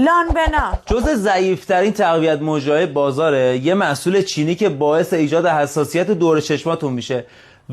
لانبنا جزء ضعیف‌ترین تقویت موجهای بازاره، یه محصول چینی که باعث ایجاد حساسیت دور چشماتون میشه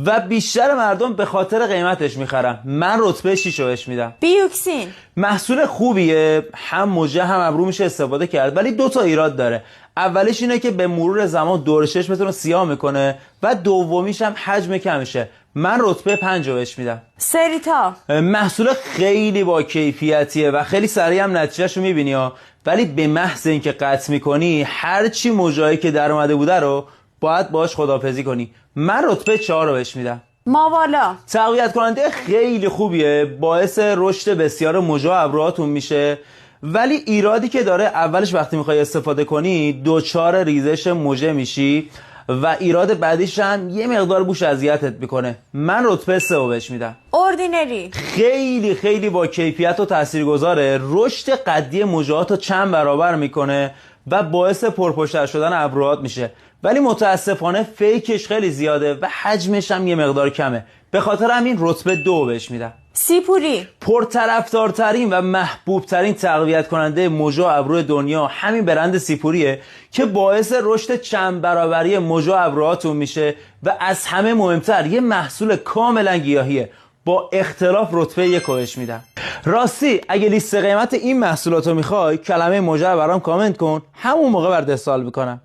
و بیشتر مردم به خاطر قیمتش میخرن. من رتبه 6 بهش میدم. بیوکسین محصول خوبیه، هم موجه هم ابرو میشه استفاده کرد، ولی 2 تا ایراد داره. اولش اینه که به مرور زمان دور چشمتون رو سیاه میکنه و دومیش هم حجم کمشه. من رتبه 5 بهش میدم. سریتا محصول خیلی با کیفیتیه و خیلی سریع هم نتیجهشو میبینی ها، ولی به محض اینکه قطع میکنی هر چی موجهایی که در اومده بوده رو باید باش خداحافظی کنی. من رتبه 4 بهش میدم. ماوالا تقویت کننده خیلی خوبیه، باعث رشد بسیار موجه و ابروهاتون میشه، ولی ایرادی که داره اولش وقتی میخوای استفاده کنی دوچار ریزش موجه میشی و ایراد بعدیش هم یه مقدار بوش اذیتت میکنه. من رتبه 3 بهش میدم. اوردینری خیلی خیلی با کیفیت و تاثیرگذاره، رشد قدی موجهات رو چند برابر میکنه و باعث پرپشتر شدن ابروهات میشه، ولی متاسفانه فیکش خیلی زیاده و حجمش هم یه مقدار کمه. به خاطر همین رتبه 2 بهش میدم. سیپوری پرطرفدارترین و محبوبترین تقویت کننده موجه و ابرو دنیا همین برند سیپوریه که باعث رشد چند برابری موجه و ابروهاتون میشه و از همه مهمتر یه محصول کاملا گیاهیه. با اختلاف رتبه 1 بهش میدم. راستی اگه لیست قیمت این محصولاتو میخوای کلمه موجه برام کامنت کن، همون موقع برات ارسال میکنم.